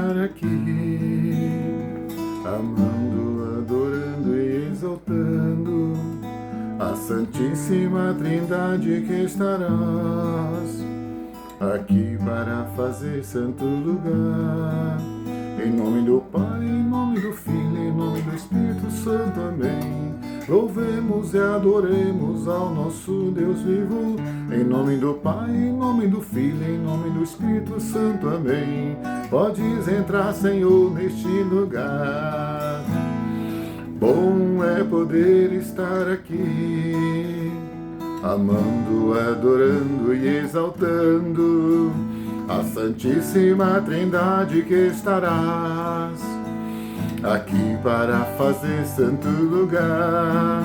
estar aqui, amando, adorando e exaltando a Santíssima Trindade, que estarás aqui para fazer santo lugar. Em nome do Pai, em nome do Filho, em nome do Espírito Santo, amém. Louvemos e adoremos ao nosso Deus vivo. Em nome do Pai, em nome do Filho, em nome do Espírito Santo, amém. Podes entrar, Senhor, neste lugar. Bom é poder estar aqui, amando, adorando e exaltando a Santíssima Trindade, que estarás aqui para fazer santo lugar.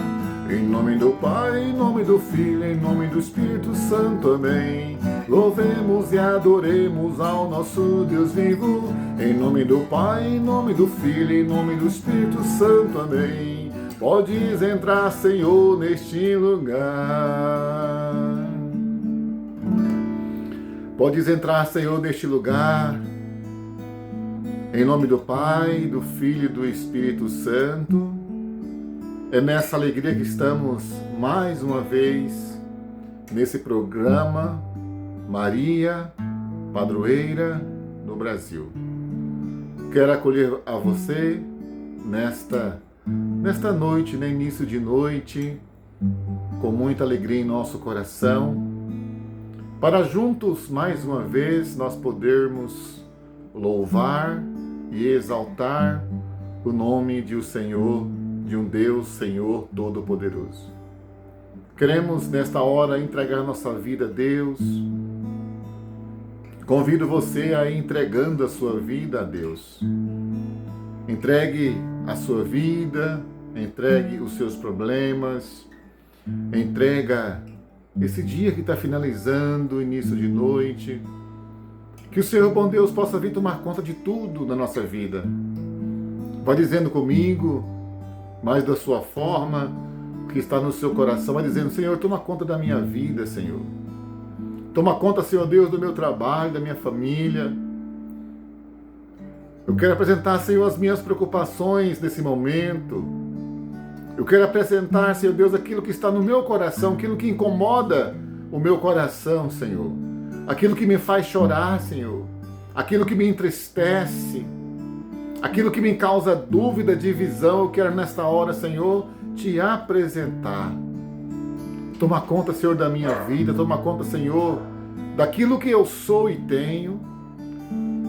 Em nome do Pai, em nome do Filho, em nome do Espírito Santo, amém. Louvemos e adoremos ao nosso Deus vivo. Em nome do Pai, em nome do Filho, em nome do Espírito Santo, amém. Podes entrar, Senhor, neste lugar. Podes entrar, Senhor, neste lugar. Em nome do Pai, do Filho e do Espírito Santo. É nessa alegria que estamos mais uma vez nesse programa Maria, Padroeira do Brasil. Quero acolher a você nesta noite, no início de noite, com muita alegria em nosso coração, para juntos mais uma vez nós podermos louvar e exaltar o nome de um Senhor, de um Deus Senhor Todo-Poderoso. Queremos nesta hora entregar nossa vida a Deus. Convido você a ir entregando a sua vida a Deus. Entregue a sua vida, entregue os seus problemas, entrega esse dia que está finalizando, início de noite. Que o Senhor, bom Deus, possa vir tomar conta de tudo na nossa vida. Vai dizendo comigo, mais da sua forma, que está no seu coração, vai dizendo: Senhor, toma conta da minha vida, Senhor. Toma conta, Senhor Deus, do meu trabalho, da minha família. Eu quero apresentar, Senhor, as minhas preocupações nesse momento. Eu quero apresentar, Senhor Deus, aquilo que está no meu coração, aquilo que incomoda o meu coração, Senhor. Aquilo que me faz chorar, Senhor. Aquilo que me entristece. Aquilo que me causa dúvida, divisão. Eu quero nesta hora, Senhor, te apresentar. Toma conta, Senhor, da minha vida. Toma conta, Senhor, daquilo que eu sou e tenho.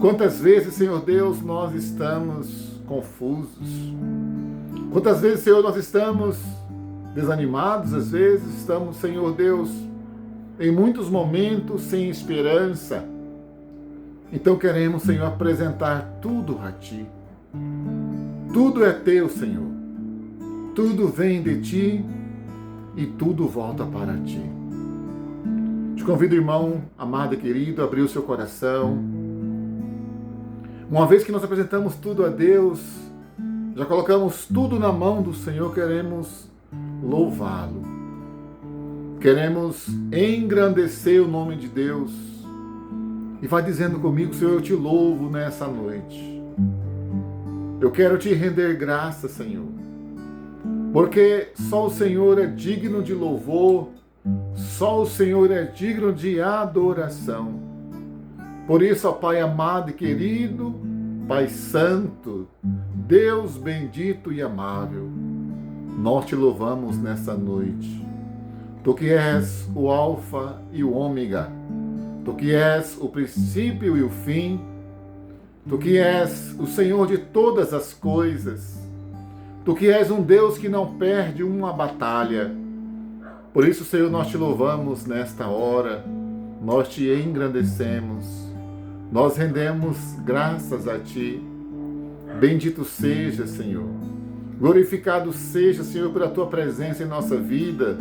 Quantas vezes, Senhor Deus, nós estamos confusos. Quantas vezes, Senhor, nós estamos desanimados. Às vezes estamos, Senhor Deus, em muitos momentos sem esperança. Então queremos, Senhor, apresentar tudo a Ti. Tudo é Teu, Senhor. Tudo vem de Ti e tudo volta para Ti. Te convido, irmão, amado e querido, a abrir o seu coração. Uma vez que nós apresentamos tudo a Deus, já colocamos tudo na mão do Senhor, queremos louvá-lo. Queremos engrandecer o nome de Deus. E vai dizendo comigo: Senhor, eu te louvo nessa noite. Eu quero te render graça, Senhor. Porque só o Senhor é digno de louvor, só o Senhor é digno de adoração. Por isso, ó Pai amado e querido, Pai santo, Deus bendito e amável, nós te louvamos nessa noite. Tu que és o Alfa e o Ômega, Tu que és o princípio e o fim, Tu que és o Senhor de todas as coisas, Tu que és um Deus que não perde uma batalha. Por isso, Senhor, nós te louvamos nesta hora, nós te engrandecemos, nós rendemos graças a Ti. Bendito seja, Senhor. Glorificado seja, Senhor, pela Tua presença em nossa vida.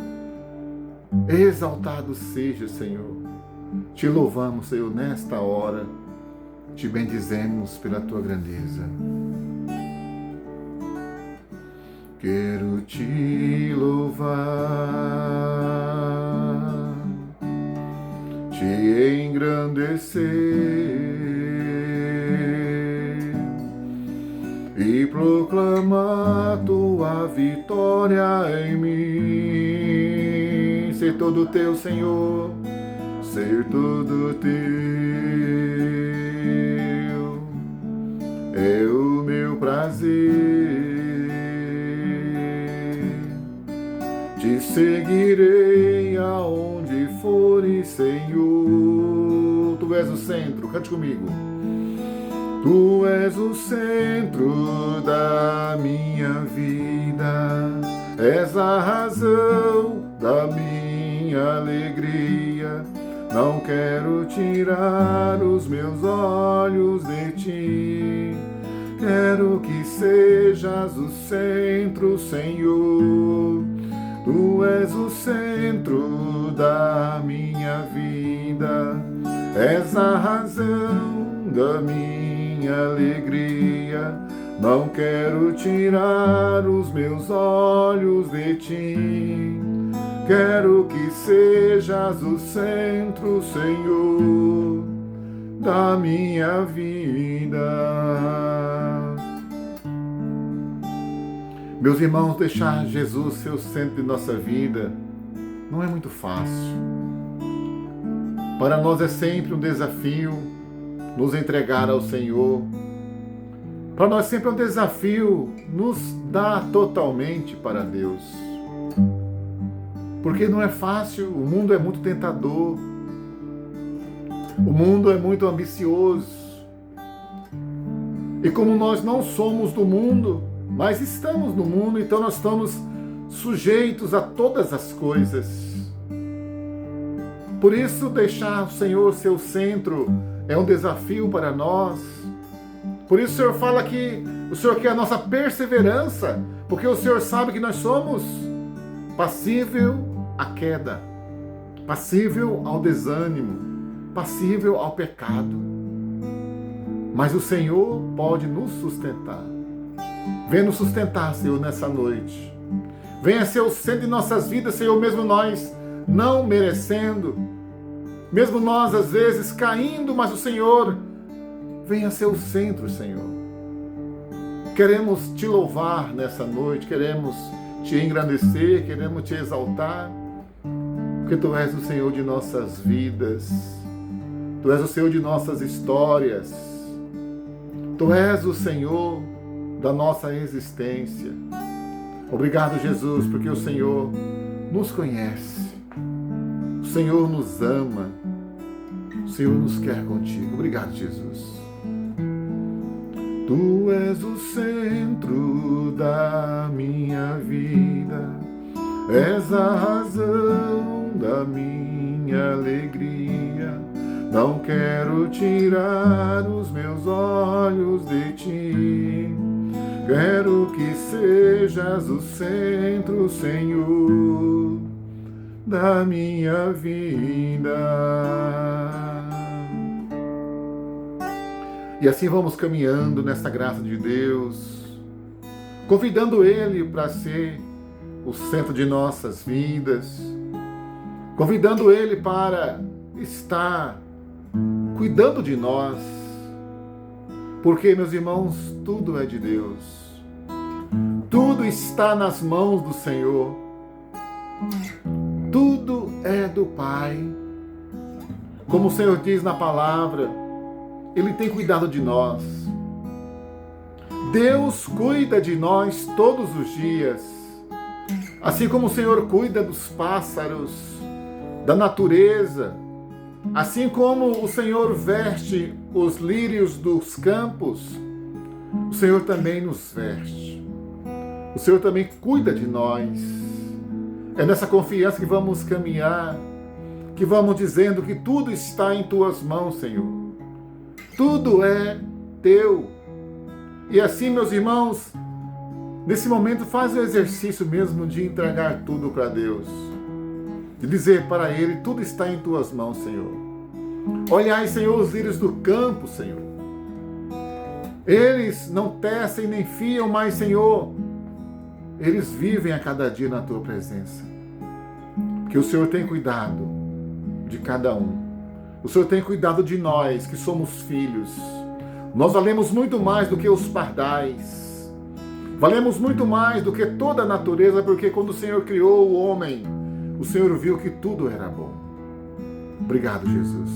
Exaltado seja, Senhor. Te louvamos, Senhor, nesta hora. Te bendizemos pela Tua grandeza. Quero te louvar, te engrandecer, proclamar tua vitória em mim. Ser todo teu, Senhor, ser todo teu. É o meu prazer. Te seguirei aonde fores, Senhor. Tu és o centro, cante comigo. Tu és o centro da minha vida, és a razão da minha alegria. Não quero tirar os meus olhos de ti. Quero que sejas o centro, Senhor. Tu és o centro da minha vida, és a razão da minha alegria. Não quero tirar os meus olhos de ti. Quero que sejas o centro, Senhor, da minha vida. Meus irmãos, deixar Jesus ser o centro de nossa vida não é muito fácil. Para nós é sempre um desafio nos entregar ao Senhor. Para nós sempre é um desafio nos dar totalmente para Deus. Porque não é fácil, o mundo é muito tentador. O mundo é muito ambicioso. E como nós não somos do mundo, mas estamos no mundo, então nós estamos sujeitos a todas as coisas. Por isso, deixar o Senhor ser o centro é um desafio para nós. Por isso o Senhor fala que o Senhor quer a nossa perseverança, porque o Senhor sabe que nós somos passível à queda, passível ao desânimo, passível ao pecado. Mas o Senhor pode nos sustentar. Venha nos sustentar, Senhor, nessa noite. Venha ser o centro de nossas vidas, Senhor, mesmo nós não merecendo, mesmo nós às vezes caindo, mas o Senhor venha ser o centro, Senhor. Queremos te louvar nessa noite, queremos te engrandecer, queremos te exaltar, porque Tu és o Senhor de nossas vidas, Tu és o Senhor de nossas histórias, Tu és o Senhor da nossa existência. Obrigado, Jesus, porque o Senhor nos conhece, o Senhor nos ama, o Senhor nos quer contigo. Obrigado, Jesus. Tu és o centro da minha vida, és a razão da minha alegria. Não quero tirar os meus olhos de ti. Quero que sejas o centro, Senhor, da minha vida. E assim vamos caminhando nessa graça de Deus, convidando Ele para ser o centro de nossas vidas, convidando Ele para estar cuidando de nós, porque, meus irmãos, tudo é de Deus, tudo está nas mãos do Senhor, tudo é do Pai. Como o Senhor diz na palavra, Ele tem cuidado de nós. Deus cuida de nós todos os dias, assim como o Senhor cuida dos pássaros, da natureza, assim como o Senhor veste os lírios dos campos, o Senhor também nos veste. O Senhor também cuida de nós. É nessa confiança que vamos caminhar, que vamos dizendo que tudo está em Tuas mãos, Senhor. Tudo é Teu. E assim, meus irmãos, nesse momento faz o exercício mesmo de entregar tudo para Deus. De dizer para Ele, tudo está em Tuas mãos, Senhor. Olhai, Senhor, os lírios do campo, Senhor. Eles não tecem nem fiam, mas, Senhor, eles vivem a cada dia na Tua presença. Porque o Senhor tem cuidado de cada um. O Senhor tem cuidado de nós, que somos filhos. Nós valemos muito mais do que os pardais. Valemos muito mais do que toda a natureza, porque quando o Senhor criou o homem, o Senhor viu que tudo era bom. Obrigado, Jesus.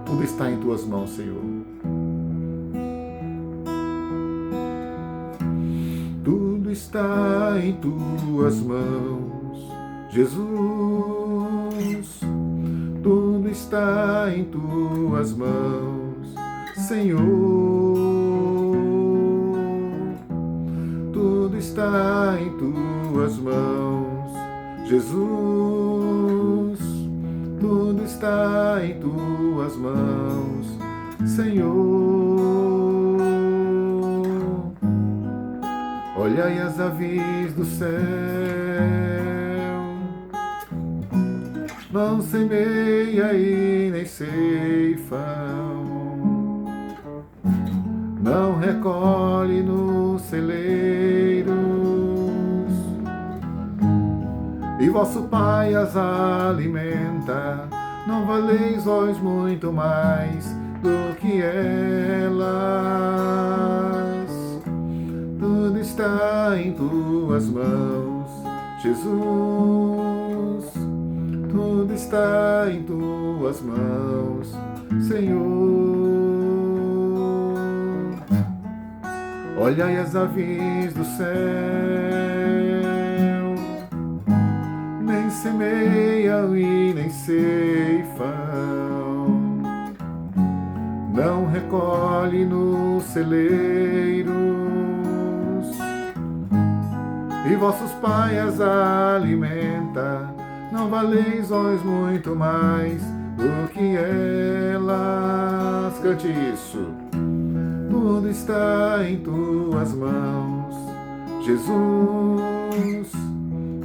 Tudo está em tuas mãos, Senhor. Tudo está em tuas mãos, Jesus. Tudo está em tuas mãos, Senhor. Tudo está em tuas mãos, Jesus. Tudo está em tuas mãos, Senhor. Olhai as aves do céu, não semeia e nem ceifam, não recolhe nos celeiros, e vosso Pai as alimenta. Não valeis vós muito mais do que elas? Tudo está em tuas mãos, Jesus. Tudo está em tuas mãos, Senhor. Olhai as aves do céu, nem semeiam e nem ceifam, não recolhe nos celeiros, e vossos pais as alimenta. Não valeis vós muito mais do que elas? Cante isso. Tudo está em tuas mãos, Jesus.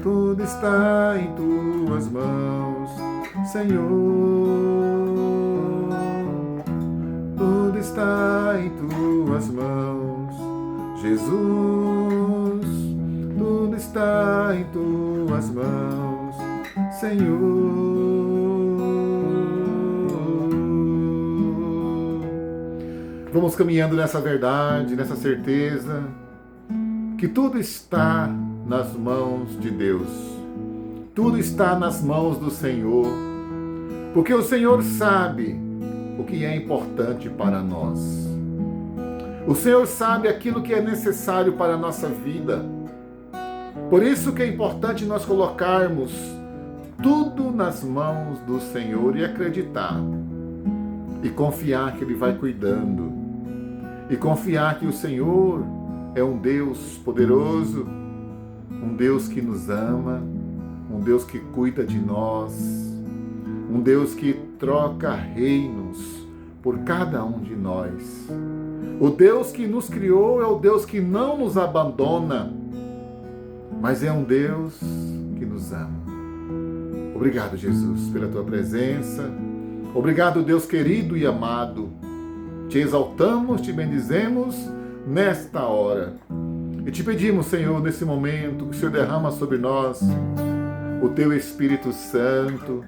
Tudo está em tuas mãos, Senhor. Tudo está em tuas mãos, Jesus. Tudo está em tuas mãos, Senhor. Vamos caminhando nessa verdade, nessa certeza, que tudo está nas mãos de Deus. Tudo está nas mãos do Senhor, porque o Senhor sabe o que é importante para nós. O Senhor sabe aquilo que é necessário para a nossa vida. Por isso que é importante nós colocarmos tudo nas mãos do Senhor e acreditar, e confiar que Ele vai cuidando, e confiar que o Senhor é um Deus poderoso, um Deus que nos ama, um Deus que cuida de nós, um Deus que troca reinos por cada um de nós. O Deus que nos criou é o Deus que não nos abandona, mas é um Deus que nos ama. Obrigado, Jesus, pela tua presença. Obrigado, Deus querido e amado. Te exaltamos, te bendizemos nesta hora. E te pedimos, Senhor, nesse momento, que o Senhor derrama sobre nós o teu Espírito Santo.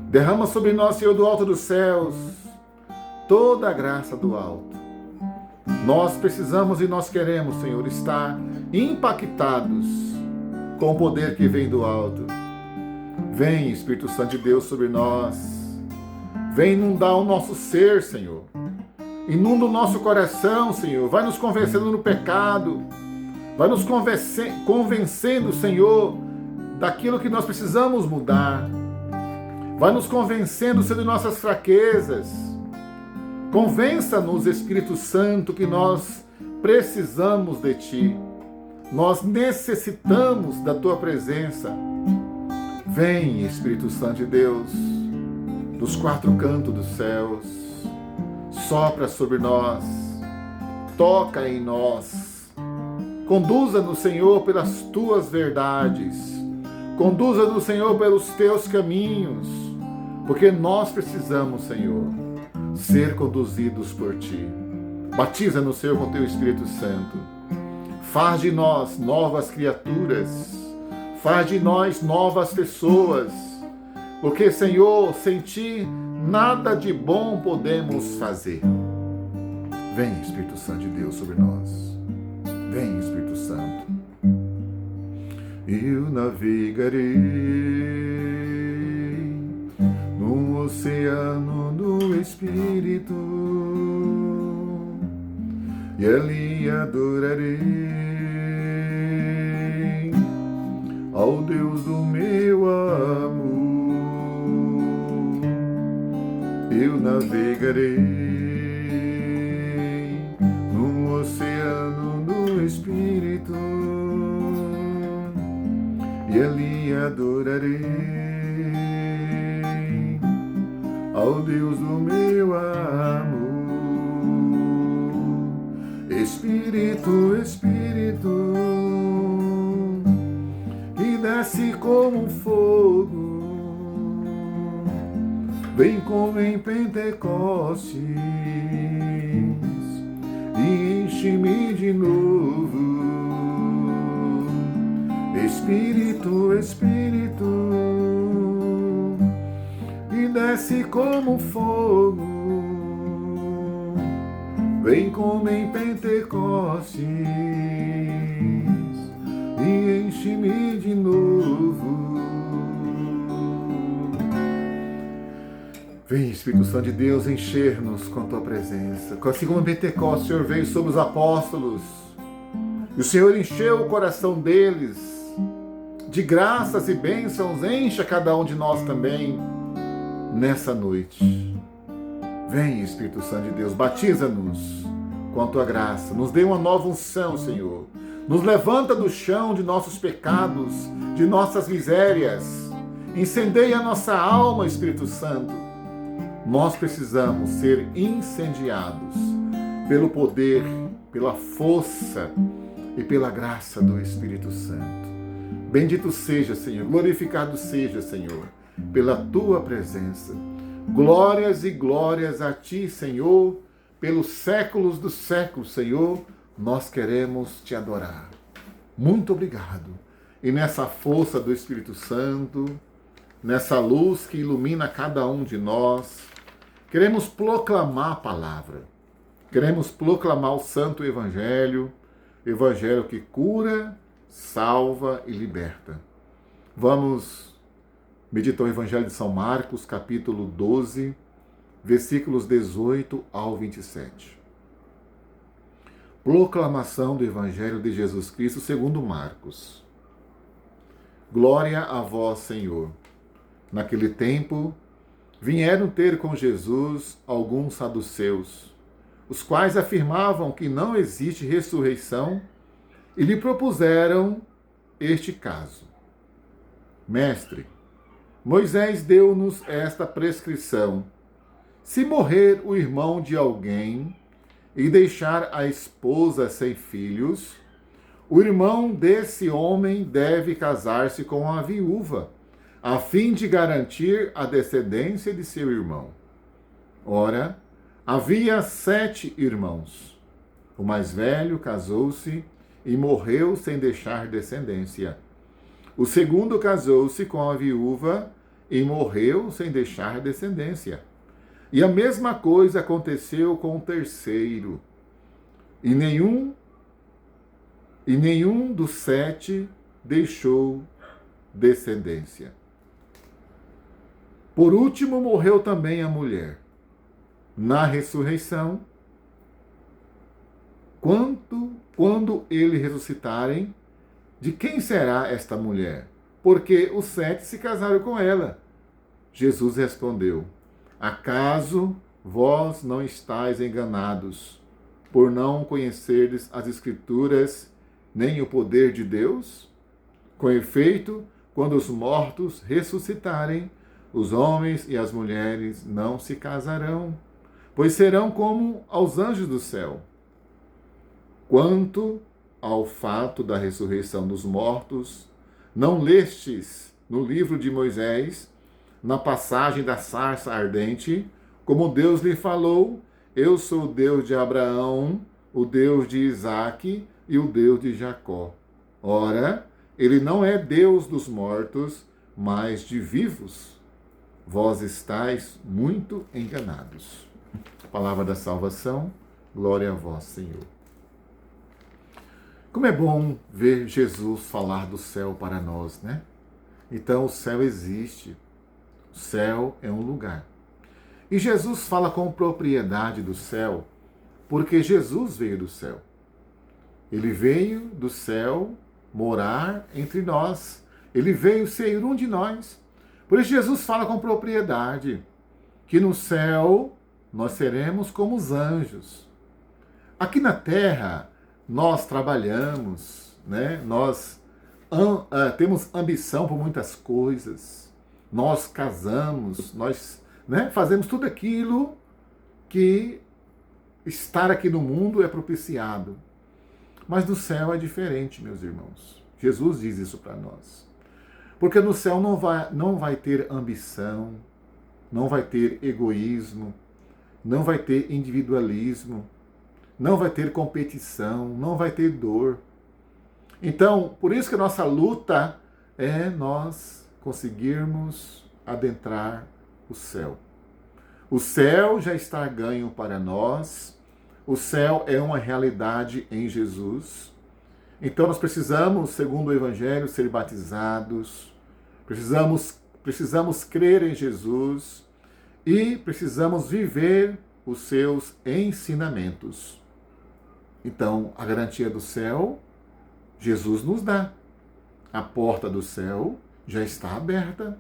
Derrama sobre nós, Senhor, do alto dos céus, toda a graça do alto. Nós precisamos e nós queremos, Senhor, estar impactados com o poder que vem do alto. Vem, Espírito Santo de Deus, sobre nós. Vem inundar o nosso ser, Senhor. Inunda o nosso coração, Senhor. Vai nos convencendo no pecado. Vai nos convencendo, Senhor, daquilo que nós precisamos mudar. Vai nos convencendo, Senhor, de nossas fraquezas. Convença-nos, Espírito Santo, que nós precisamos de Ti. Nós necessitamos da Tua presença. Vem, Espírito Santo de Deus, dos quatro cantos dos céus. Sopra sobre nós. Toca em nós. Conduza-nos, Senhor, pelas Tuas verdades. Conduza-nos, Senhor, pelos Teus caminhos. Porque nós precisamos, Senhor, ser conduzidos por Ti. Batiza-nos, Senhor, com Teu Espírito Santo. Faz de nós novas criaturas. Faz de nós novas pessoas. Porque, Senhor, sem Ti, nada de bom podemos fazer. Vem, Espírito Santo de Deus, sobre nós. Vem, Espírito Santo. Eu navegarei num oceano do Espírito e ali adorarei ao Deus do meu amor. Eu navegarei num oceano do Espírito e ali adorarei ao Deus do meu amor. Espírito, Espírito, que desce como fogo, vem como em Pentecostes e enche-me de novo. Espírito, Espírito, que desce como fogo, vem como em Pentecostes e enche-me de novo. Vem, Espírito Santo de Deus, encher-nos com a Tua presença. Assim como em Pentecostes o Senhor veio sobre os apóstolos, e o Senhor encheu o coração deles de graças e bênçãos, encha cada um de nós também nessa noite. Vem, Espírito Santo de Deus, batiza-nos com a Tua graça, nos dê uma nova unção, Senhor. Nos levanta do chão de nossos pecados, de nossas misérias. Incendeia a nossa alma, Espírito Santo. Nós precisamos ser incendiados pelo poder, pela força e pela graça do Espírito Santo. Bendito seja, Senhor, glorificado seja, Senhor, pela Tua presença. Glórias e glórias a Ti, Senhor, pelos séculos dos séculos, Senhor, nós queremos Te adorar. Muito obrigado. E nessa força do Espírito Santo, nessa luz que ilumina cada um de nós, queremos proclamar a palavra. Queremos proclamar o Santo Evangelho, Evangelho que cura, salva e liberta. Vamos meditar o Evangelho de São Marcos, capítulo 12, versículos 18 ao 27. Proclamação do Evangelho de Jesus Cristo segundo Marcos. Glória a vós, Senhor. Naquele tempo, vieram ter com Jesus alguns saduceus, os quais afirmavam que não existe ressurreição, e lhe propuseram este caso. Mestre, Moisés deu-nos esta prescrição: se morrer o irmão de alguém e deixar a esposa sem filhos, o irmão desse homem deve casar-se com a viúva, a fim de garantir a descendência de seu irmão. Ora, havia 7 irmãos. O mais velho casou-se e morreu sem deixar descendência. O segundo casou-se com a viúva e morreu sem deixar descendência. E a mesma coisa aconteceu com o terceiro. E nenhum dos 7 deixou descendência. Por último, morreu também a mulher. Na ressurreição, quando ele ressuscitarem, de quem será esta mulher? Porque os 7 se casaram com ela. Jesus respondeu: acaso vós não estáis enganados, por não conhecerdes as Escrituras, nem o poder de Deus? Com efeito, quando os mortos ressuscitarem, os homens e as mulheres não se casarão, pois serão como aos anjos do céu. Quanto ao fato da ressurreição dos mortos, não lestes no livro de Moisés, na passagem da sarça ardente, como Deus lhe falou: eu sou o Deus de Abraão, o Deus de Isaque e o Deus de Jacó. Ora, ele não é Deus dos mortos, mas de vivos. Vós estáis muito enganados. Palavra da salvação, Glória a vós, Senhor. Como é bom ver Jesus falar do céu para nós, né? Então o céu existe. O céu é um lugar. E Jesus fala com propriedade do céu, porque Jesus veio do céu. Ele veio do céu morar entre nós. Ele veio ser um de nós. Por isso Jesus fala com propriedade que no céu nós seremos como os anjos. Aqui na terra nós trabalhamos, né? Nós temos ambição por muitas coisas. Nós casamos, nós, né, fazemos tudo aquilo que estar aqui no mundo é propiciado. Mas no céu é diferente, meus irmãos. Jesus diz isso para nós. Porque no céu não vai ter ambição, não vai ter egoísmo, não vai ter individualismo, não vai ter competição, não vai ter dor. Então, por isso que a nossa luta é nós conseguirmos adentrar o céu. O céu já está ganho para nós. O céu é uma realidade em Jesus. Então nós precisamos, segundo o Evangelho, ser batizados. Precisamos crer em Jesus e precisamos viver os seus ensinamentos. Então, a garantia do céu, Jesus nos dá. A porta do céu já está aberta.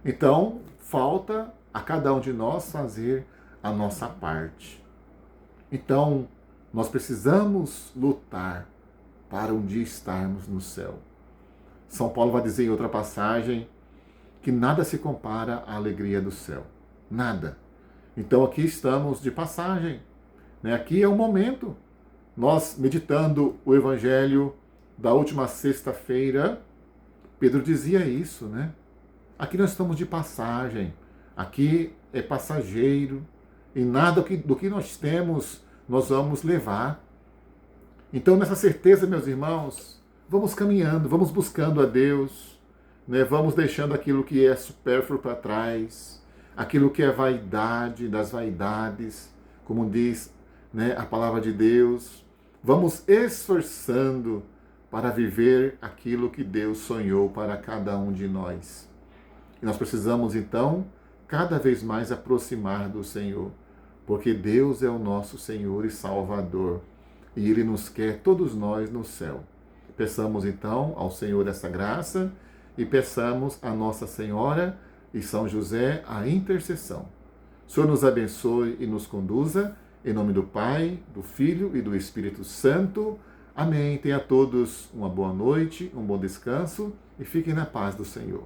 Então, falta a cada um de nós fazer a nossa parte. Então, nós precisamos lutar para um dia estarmos no céu. São Paulo vai dizer em outra passagem que nada se compara à alegria do céu. Nada. Então, aqui estamos de passagem, né? Aqui é o momento. Nós, meditando o Evangelho da última sexta-feira, Pedro dizia isso, né? Aqui nós estamos de passagem. Aqui é passageiro. E nada do que nós temos, nós vamos levar. Então, nessa certeza, meus irmãos, vamos caminhando, vamos buscando a Deus, né? Vamos deixando aquilo que é supérfluo para trás, aquilo que é vaidade das vaidades, como diz, né, a palavra de Deus. Vamos esforçando para viver aquilo que Deus sonhou para cada um de nós. E nós precisamos, então, cada vez mais aproximar do Senhor, porque Deus é o nosso Senhor e Salvador, e Ele nos quer, todos nós, no céu. Peçamos, então, ao Senhor essa graça e peçamos a Nossa Senhora e São José a intercessão. O Senhor nos abençoe e nos conduza, em nome do Pai, do Filho e do Espírito Santo. Amém. Tenha a todos uma boa noite, um bom descanso e fiquem na paz do Senhor.